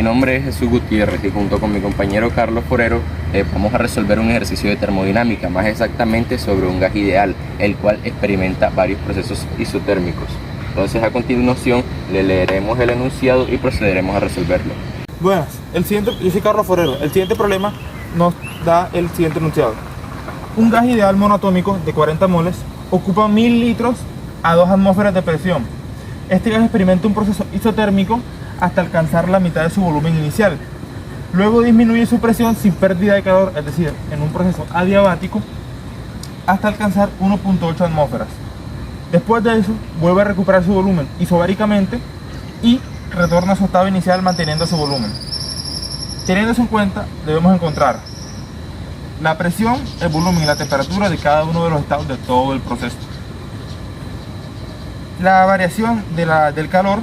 Mi nombre es Jesús Gutiérrez y junto con mi compañero Carlos Forero vamos a resolver un ejercicio de termodinámica, más exactamente sobre un gas ideal, el cual experimenta varios procesos isotérmicos. Entonces, a continuación le leeremos el enunciado y procederemos a resolverlo. Buenas, yo soy Carlos Forero. El siguiente problema nos da el siguiente enunciado. Un gas ideal monoatómico de 40 moles ocupa 1000 litros a 2 atmósferas de presión. Este gas experimenta un proceso isotérmico hasta alcanzar la mitad de su volumen inicial. Luego disminuye su presión sin pérdida de calor, es decir, en un proceso adiabático, hasta alcanzar 1.8 atmósferas. Después de eso, vuelve a recuperar su volumen isobáricamente y retorna a su estado inicial manteniendo su volumen. Teniendo eso en cuenta, debemos encontrar la presión, el volumen y la temperatura de cada uno de los estados de todo el proceso. La variación del calor,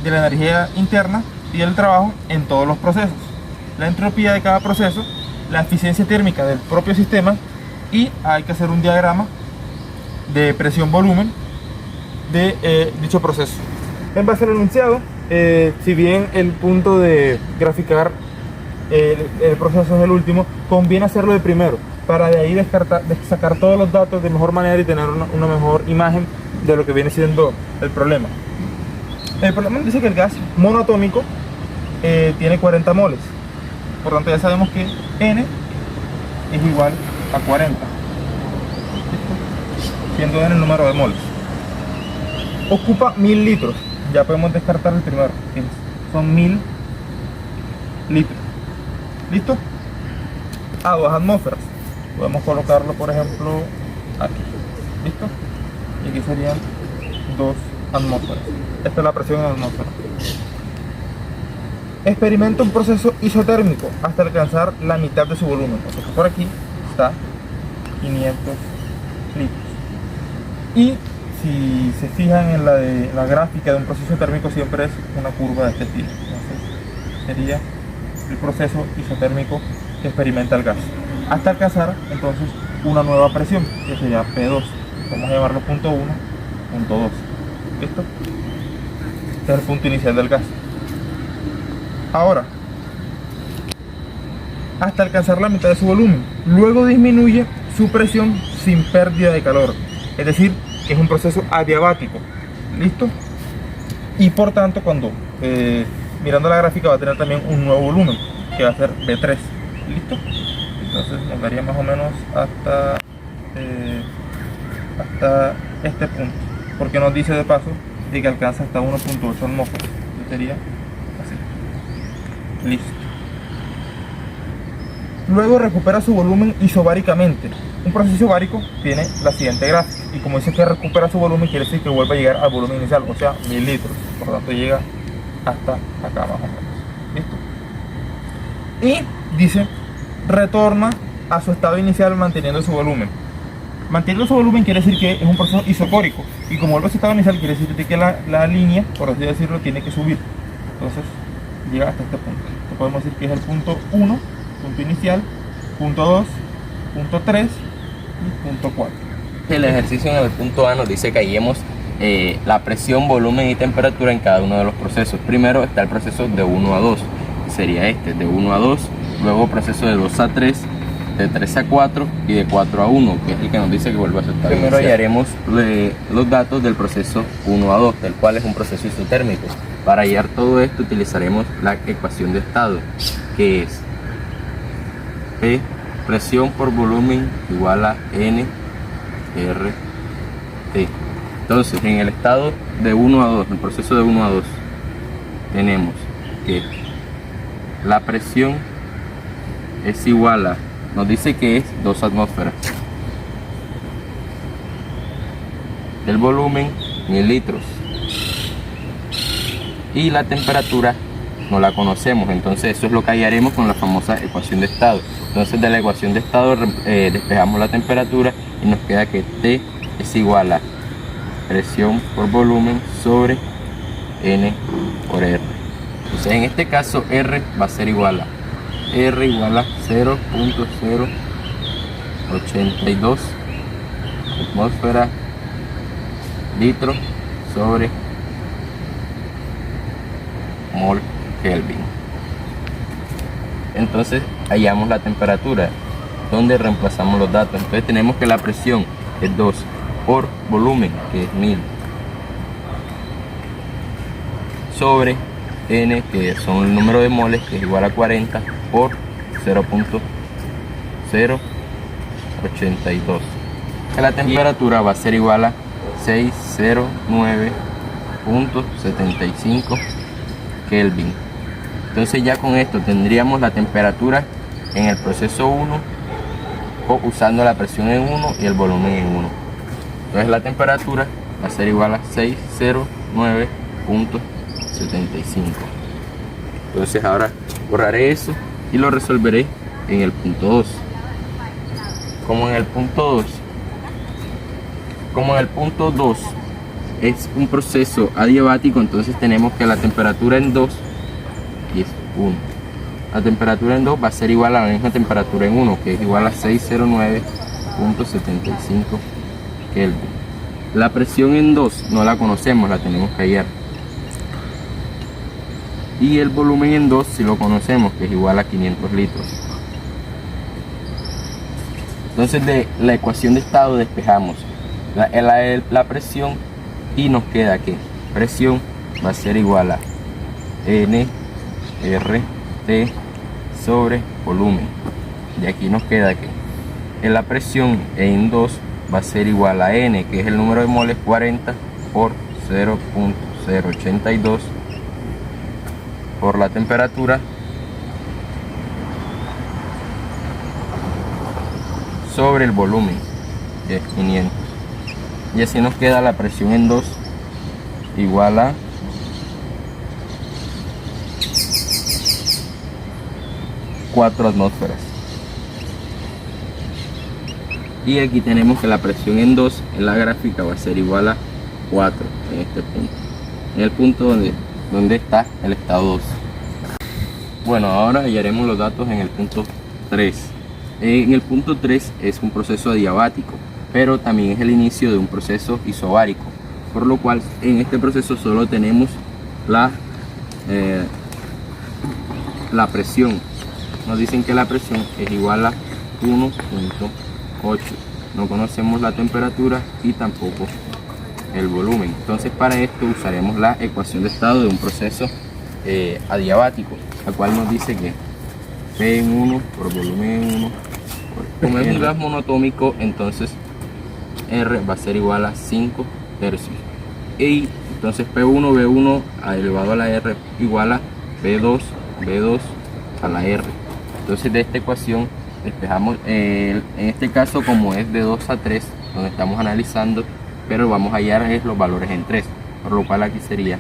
de la energía interna y del trabajo en todos los procesos. La entropía de cada proceso, la eficiencia térmica del propio sistema y hay que hacer un diagrama de presión-volumen de dicho proceso. En base al enunciado, si bien el punto de graficar el proceso es el último, conviene hacerlo de primero para de ahí sacar todos los datos de mejor manera y tener una mejor imagen de lo que viene siendo el problema. El problema dice que el gas monoatómico tiene 40 moles, por tanto ya sabemos que N es igual a 40, siendo N el número de moles. Ocupa 1000 litros, ya podemos descartar el primero, son 1000 litros. ¿Listo? A 2 atmósferas. Podemos colocarlo, por ejemplo, aquí. ¿Listo? Y aquí serían 2 atmósferas. Esta es la presión en atmósfera. Experimenta un proceso isotérmico hasta alcanzar la mitad de su volumen. O sea que por aquí está 500 litros. Y si se fijan en la gráfica de un proceso térmico, siempre es una curva de este estilo. Entonces sería el proceso isotérmico que experimenta el gas hasta alcanzar entonces una nueva presión que sería P2. Vamos a llamarlo punto 1, punto 2. ¿Listo? Este es el punto inicial del gas. Ahora, hasta alcanzar la mitad de su volumen, luego disminuye su presión sin pérdida de calor, es decir, que es un proceso adiabático. ¿Listo? Y por tanto, cuando mirando la gráfica va a tener también un nuevo volumen que va a ser B3. ¿Listo? Entonces nos daría más o menos hasta este punto, porque nos dice de paso de que alcanza hasta 1.8 atmósferas. Sería así. Listo. Luego recupera su volumen isobáricamente. Un proceso isobárico tiene la siguiente gráfica, y como dice que recupera su volumen, quiere decir que vuelve a llegar al volumen inicial, o sea, 1000 litros. Por lo tanto llega hasta acá más o menos. ¿Listo? Y dice, retorna a su estado inicial manteniendo su volumen. Manteniendo su volumen quiere decir que es un proceso isocórico, y como vuelve a su estado inicial quiere decir que la línea, por así decirlo, tiene que subir. Entonces llega hasta este punto. Entonces podemos decir que es el punto 1, punto inicial, punto 2, punto 3 y punto 4. El ejercicio en el punto A nos dice que hallemos la presión, volumen y temperatura en cada uno de los procesos. Primero está el proceso de 1 a 2, sería este, de 1 a 2, luego proceso de 2 a 3, de 3 a 4 y de 4 a 1, que es el que nos dice que vuelve a su estado inicial. Primero hallaremos los datos del proceso 1 a 2, del cual es un proceso isotérmico. Para hallar todo esto utilizaremos la ecuación de estado, que es P, presión por volumen, igual a N R T. Entonces, en el estado de 1 a 2, el proceso de 1 a 2, tenemos que la presión es igual a, nos dice que es 2 atmósferas. El volumen, 1000 litros. Y la temperatura no la conocemos, entonces eso es lo que hallaremos con la famosa ecuación de estado. Entonces de la ecuación de estado despejamos la temperatura y nos queda que T es igual a presión por volumen sobre N por R. Entonces en este caso R va a ser igual a R igual a 0.082 atmósfera litro sobre mol Kelvin. entonces hallamos la temperatura, donde reemplazamos los datos. Entonces tenemos que la presión es 2 por volumen, que es 1000, sobre N, que son el número de moles, que es igual a 40 por 0.082. La temperatura va a ser igual a 609.75 Kelvin. Entonces ya con esto tendríamos la temperatura en el proceso 1, usando la presión en 1 y el volumen en 1. Entonces la temperatura va a ser igual a 609.75. Entonces ahora borraré eso y lo resolveré en el punto 2. Como en el punto 2 es un proceso adiabático, entonces tenemos que la temperatura en 2 y es 1. La temperatura en 2 va a ser igual a la misma temperatura en 1, que es igual a 609.75 Kelvin. La presión en 2 no la conocemos, la tenemos que hallar. Y el volumen en 2 sí lo conocemos, que es igual a 500 litros. Entonces de la ecuación de estado despejamos la presión y nos queda que presión va a ser igual a N RT sobre volumen. Y aquí nos queda que la presión en 2 va a ser igual a N, que es el número de moles, 40 por 0.082 por la temperatura sobre el volumen, que es 500. Y así nos queda la presión en 2 igual a 4 atmósferas. Y aquí tenemos que la presión en 2 en la gráfica va a ser igual a 4 en este punto, en el punto donde está el estado 2. Bueno, ahora hallaremos los datos en el punto 3. En el punto 3 es un proceso adiabático, pero también es el inicio de un proceso isobárico, por lo cual en este proceso solo tenemos la presión. Nos dicen que la presión es igual a 1.8. No conocemos la temperatura y tampoco el volumen. Entonces para esto usaremos la ecuación de estado de un proceso adiabático, la cual nos dice que P en 1 por volumen en 1, como es un gas monotómico, entonces R va a ser igual a 5 tercios. Y entonces P1 V1 elevado a la R igual a V2 a la R. Entonces de esta ecuación despejamos, en este caso como es de 2 a 3 donde estamos analizando, pero vamos a hallar los valores en 3, por lo cual aquí sería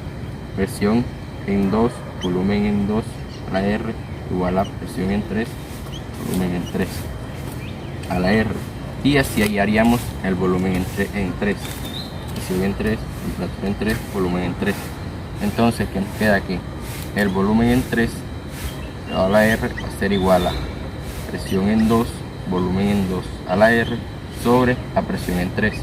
presión en 2, volumen en 2 a la R igual a presión en 3, volumen en 3 a la R. Y así hallaríamos el volumen en 3, presión en 3, temperatura en 3, volumen en 3. Entonces, ¿qué nos queda aquí? El volumen en 3 elevado a la R va a ser igual a presión en 2, volumen en 2 a la R sobre la presión en 3.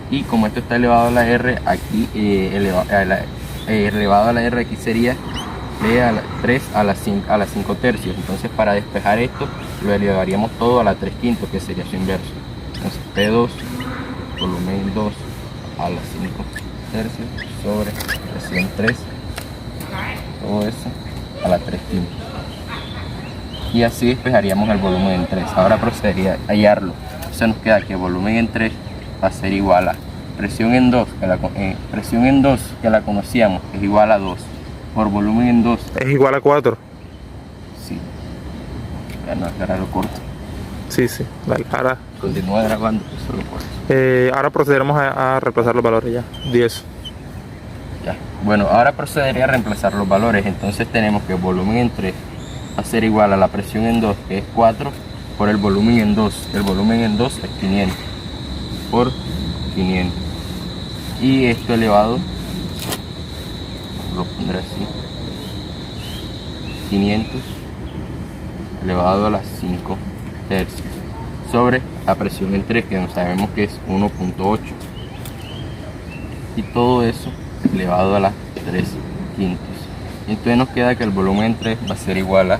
Y como esto está elevado a la R, aquí elevado a la R aquí sería P a la 3 a la 5 tercios. Entonces para despejar esto lo elevaríamos todo a la 3 quintos, que sería su inverso. Entonces P2 volumen 2 a la 5 tercios sobre presión 3, todo eso a la 3 quintos. Y así despejaríamos el volumen en 3. Ahora procedería a hallarlo. Entonces nos queda que el volumen en 3 va a ser igual a presión en 2, que la conocíamos, es igual a 2 por volumen en 2 Es igual a 4. Sí, ya no, ahora lo corto. Sí, vale. Ahora, Continúa grabando, eso lo corto. ahora procederemos a reemplazar los valores ya. 10. Ya. Bueno, ahora procederé a reemplazar los valores. Entonces tenemos que el volumen en 3 va a ser igual a la presión en 2, que es 4, por el volumen en 2. El volumen en 2 es 500 por 500. Y esto elevado, lo pondré así, 500 elevado a las 5 tercios sobre la presión en 3, que no sabemos que es 1.8. Y todo eso elevado a las 3 quintos. Y entonces nos queda que el volumen en 3 va a ser igual a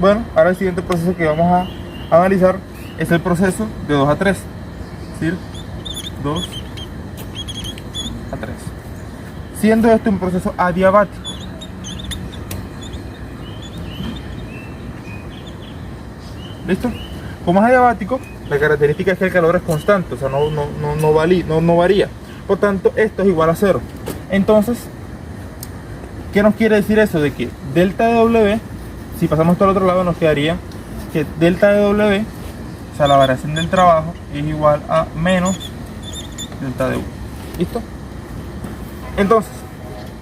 Bueno, ahora el siguiente proceso que vamos a analizar es el proceso de 2 a 3. Es decir, 2 a 3. Siendo este un proceso adiabático. ¿Listo? Como es adiabático, la característica es que el calor es constante, o sea, no varía. Por tanto, esto es igual a 0. Entonces, ¿qué nos quiere decir eso? De que delta de W, si pasamos todo al otro lado, nos quedaría que delta de W, o sea, la variación del trabajo, es igual a menos delta de U. ¿Listo? Entonces,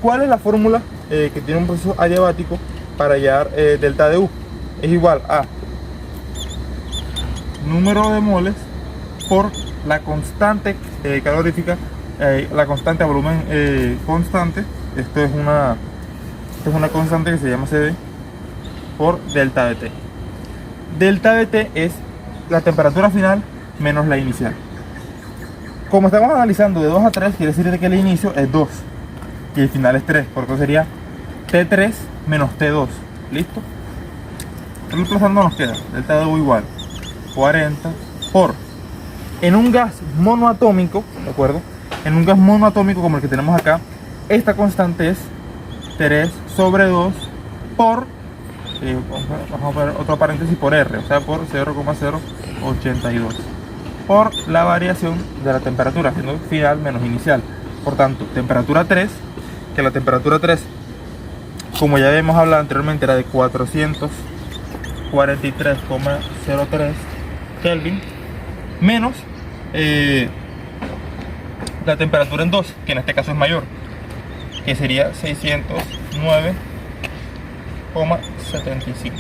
¿cuál es la fórmula que tiene un proceso adiabático para hallar delta de U? Es igual a número de moles por la constante calorífica, la constante a volumen constante. Esto es una constante que se llama CD por delta de T. Delta de T es la temperatura final menos la inicial. Como estamos analizando de 2 a 3, quiere decir que el inicio es 2 y el final es 3, por eso sería T3 menos T2. ¿Listo? Reemplazando nos queda delta de U igual 40 por, en un gas monoatómico, ¿de acuerdo? En un gas monoatómico como el que tenemos acá, esta constante es 3 sobre 2 por, vamos a poner otro paréntesis, por R, o sea, por 0,082, por la variación de la temperatura, siendo final menos inicial. Por tanto, temperatura 3, que la temperatura 3, como ya habíamos hablado anteriormente, era de 443,03 Kelvin, menos la temperatura en 2, que en este caso es mayor, que sería 609,75.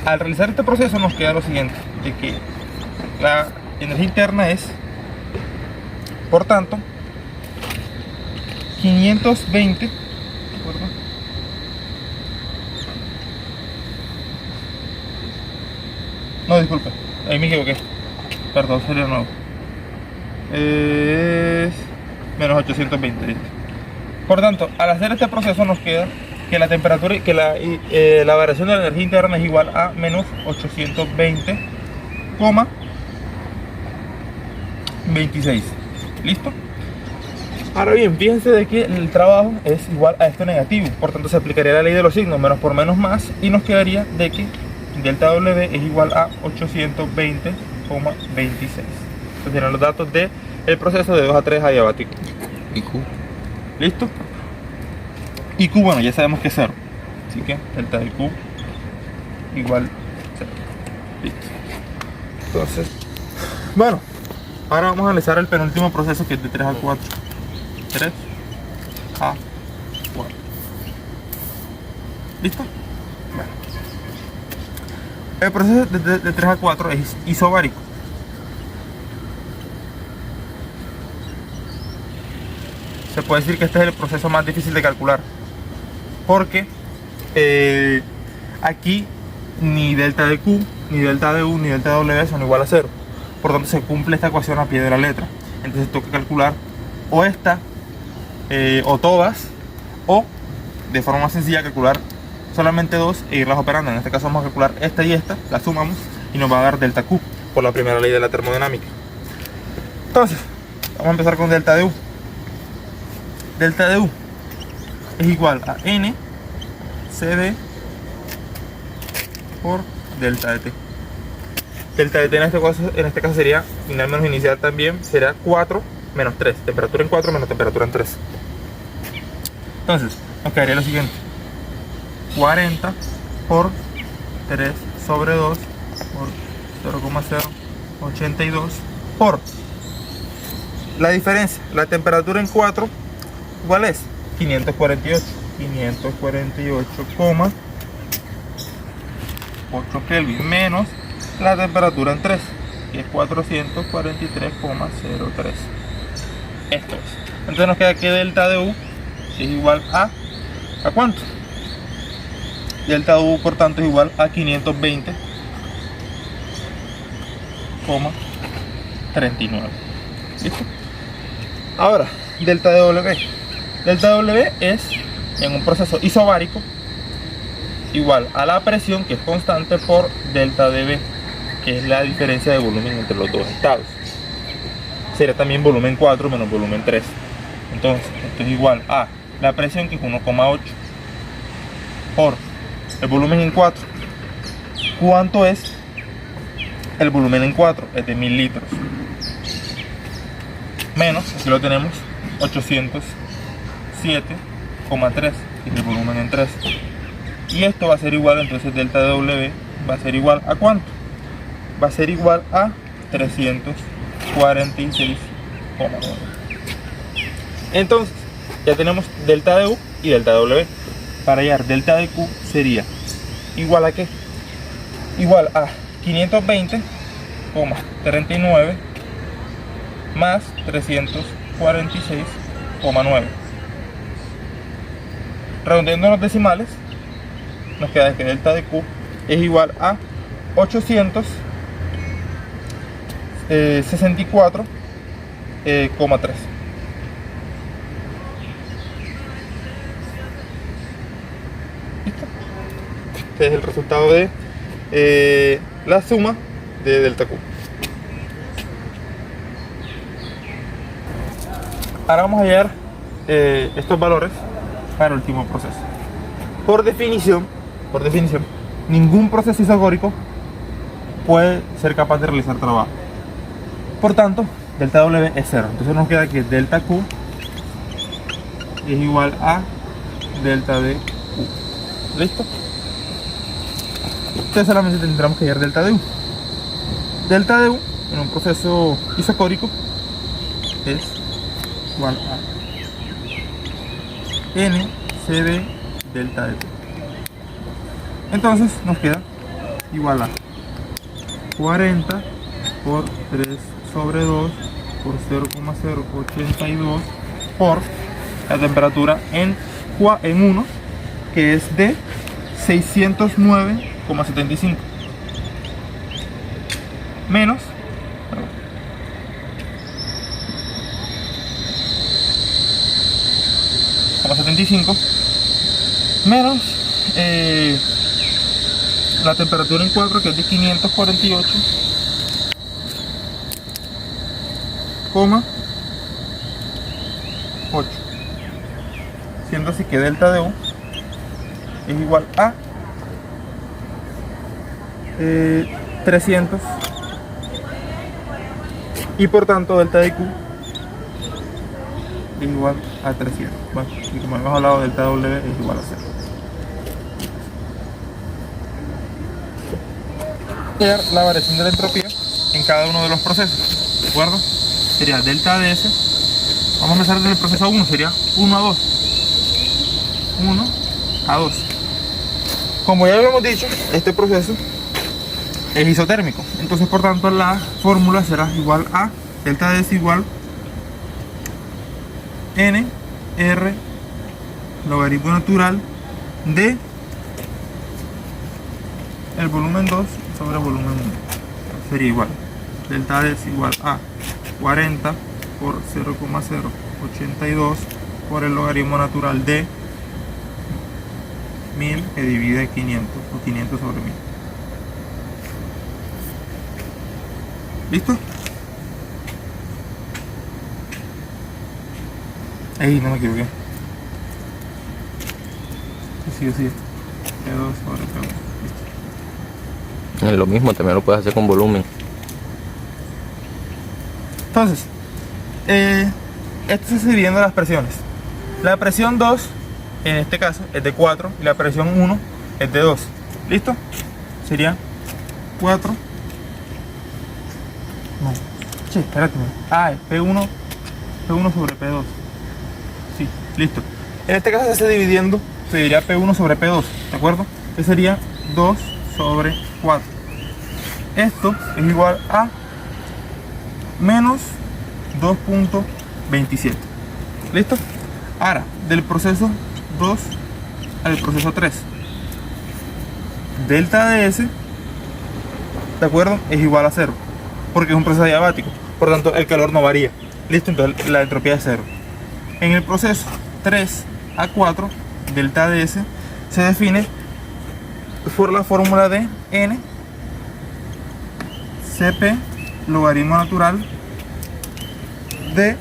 Al realizar este proceso nos queda lo siguiente, de que la energía interna es, por tanto, 520, ¿de acuerdo? No, disculpe, ahí me equivoqué. Perdón, sería nuevo. Es menos 820. ¿Listo? Por tanto, al hacer este proceso nos queda que la temperatura, que la variación de la energía interna es igual a menos 820,26. ¿Listo? Ahora bien, fíjense de que el trabajo es igual a esto negativo. Por tanto, se aplicaría la ley de los signos, menos por menos más, y nos quedaría de que delta W es igual a 820,26. Estos serán los datos del proceso de 2 a 3 adiabático. ¿Y Q? ¿Listo? Y Q, bueno, ya sabemos que es 0. Así que delta de Q igual 0. Listo. Entonces, bueno, ahora vamos a analizar el penúltimo proceso, que es de 3 a 4. 3 a 4. ¿Listo? Bueno. El proceso de 3 a 4 es isobárico. Se puede decir que este es el proceso más difícil de calcular, porque aquí ni delta de Q, ni delta de U, ni delta de W son igual a 0. Por tanto, se cumple esta ecuación a pie de la letra. Entonces toca calcular o esta, o todas, o de forma más sencilla calcular solamente dos e irlas operando. En este caso vamos a calcular esta y esta, la sumamos y nos va a dar delta Q por la primera ley de la termodinámica. Entonces, vamos a empezar con delta de U. Delta de U es igual a N CD por delta de T. Delta de T en este caso sería final menos inicial, también será 4 menos 3. Temperatura en 4 menos temperatura en 3. Entonces, nos quedaría lo siguiente: 40 por 3 sobre 2 por 0,082 por la diferencia, la temperatura en 4, ¿cuál es? 548,8 Kelvin menos la temperatura en 3, que es 443,03. Esto es. Entonces nos queda que delta de U es igual ¿a cuánto? Delta de U, por tanto, es igual a 520,39. ¿Listo? Ahora, delta de W. Delta W es, en un proceso isobárico, igual a la presión, que es constante, por delta dB, que es la diferencia de volumen entre los dos estados. Sería también volumen 4 menos volumen 3. Entonces, esto es igual a la presión, que es 1,8, por el volumen en 4. ¿Cuánto es el volumen en 4? Es de 1000 litros. Menos, aquí lo tenemos, 807,3, que es el volumen en 3. Y esto va a ser igual, entonces delta W va a ser igual a ¿cuánto? Va a ser igual a 346,9. Entonces, ya tenemos delta de U y delta de W. Para hallar delta de Q sería igual a ¿qué? Igual a 520,39 más 346,9. Redondeando los decimales, nos queda que delta de Q es igual a 864,3. ¿Listo? Este es el resultado de la suma de delta Q. Ahora vamos a hallar estos valores para el último proceso. Por definición, ningún proceso isogórico puede ser capaz de realizar trabajo. Por tanto, delta W es 0. Entonces nos queda que delta Q es igual a delta de Q. ¿Listo? Entonces solamente tendremos que hallar delta de U. Delta de U en un proceso isocórico es igual a NCB delta de T. Entonces nos queda igual a 40 por 3 sobre 2 por 0,082 por la temperatura en 1, que es de 609,75, menos 75 menos la temperatura en 4, que es de 548,8, siendo así que delta de U es igual a 300, y por tanto delta de Q es igual a 300. Bueno, y como hemos hablado, delta W es igual a 0. La variación de la entropía en cada uno de los procesos, ¿de acuerdo? Sería delta ds. Vamos a empezar desde el proceso 1, sería 1 a 2. 1 a 2. Como ya lo hemos dicho, este proceso es isotérmico. Entonces, por tanto, la fórmula será igual a delta ds igual n r logaritmo natural de el volumen 2 sobre volumen 1. Sería igual delta D es igual a 40 por 0,082 por el logaritmo natural de 1000, que divide 500, o 500 sobre 1000. ¿Listo? Ahí no me equivoqué. Sí, P2 sobre P1. Listo. Es lo mismo, también lo puedes hacer con volumen. Entonces, esto se está dividiendo las presiones. La presión 2, en este caso, es de 4, y la presión 1 es de 2. ¿Listo? Sería 4. No. Che, espérate. Es P1 sobre P2. Sí, listo. En este caso se está dividiendo, se diría P1 sobre P2, ¿de acuerdo? Que sería 2 sobre 4. Esto es igual a menos 2.27. ¿Listo? Ahora, del proceso 2 al proceso 3, delta ds, ¿de acuerdo? Es igual a 0, porque es un proceso adiabático, por tanto el calor no varía. ¿Listo? Entonces la entropía es 0. En el proceso 3 a 4, delta ds se define por la fórmula de N Cp logaritmo natural de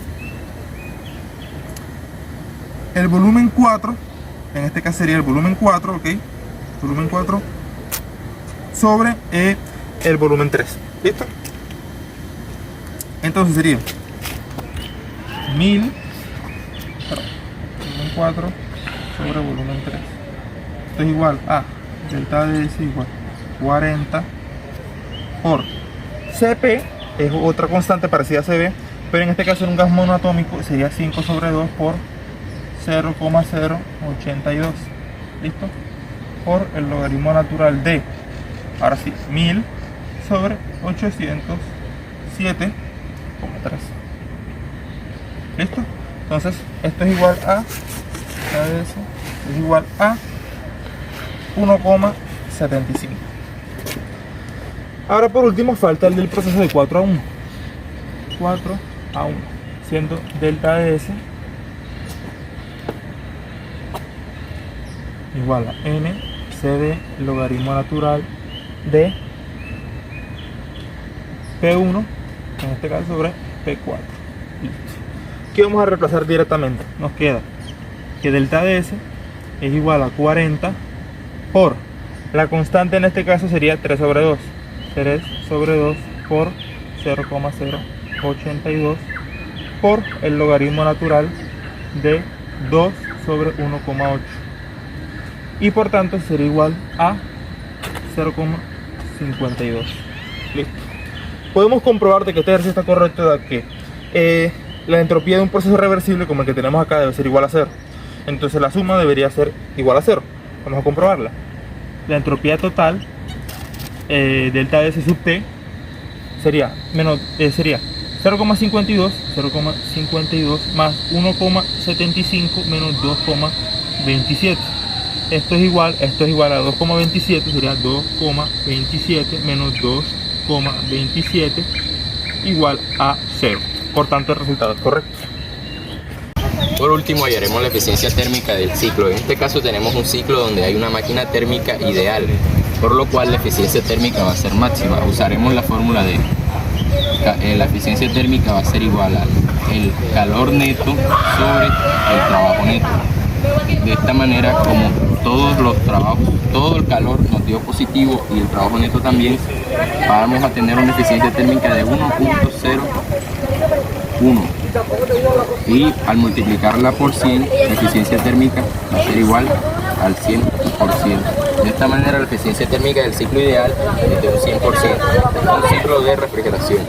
el volumen 4, en este caso sería el volumen 4, ok, volumen 4 sobre el volumen 3, ¿listo? Entonces sería 1000, volumen 4 sobre volumen 3. Esto es igual a delta de S igual 40 por Cp, es otra constante parecida a Cb, pero en este caso en un gas monoatómico sería 5 sobre 2 por 0,082, ¿listo? Por el logaritmo natural de, ahora sí, 1000 sobre 807,3, ¿listo? Entonces esto es igual a, es igual a 1,75. Ahora por último falta el del proceso de 4 a 1. 4 a 1, siendo delta de S igual a N CD logaritmo natural de P1, en este caso sobre P4. Listo. ¿Qué vamos a reemplazar directamente? Nos queda que delta de S es igual a 40 por la constante, en este caso sería 3 sobre 2. 3 sobre 2 por 0,082 por el logaritmo natural de 2 sobre 1,8, y por tanto sería igual a 0,52. Listo. Podemos comprobar de que este ejercicio está correcto, de que la entropía de un proceso reversible como el que tenemos acá debe ser igual a 0. Entonces la suma debería ser igual a 0. Vamos a comprobarla. La entropía total delta de S sub T sería 0,52 más 1,75 menos 2,27. Esto es igual a 2,27, sería 2,27 menos 2,27 igual a 0. Por tanto el resultado es correcto. Por último, hallaremos la eficiencia térmica del ciclo. En este caso tenemos un ciclo donde hay una máquina térmica ideal, por lo cual la eficiencia térmica va a ser máxima. Usaremos la fórmula de la eficiencia térmica va a ser igual al calor neto sobre el trabajo neto. De esta manera, como todos los trabajos, todo el calor nos dio positivo y el trabajo neto también, vamos a tener una eficiencia térmica de 1.01, y al multiplicarla por 100, la eficiencia térmica va a ser igual al 100%. De esta manera la eficiencia térmica del ciclo ideal es de un 100%, un ciclo de refrigeración.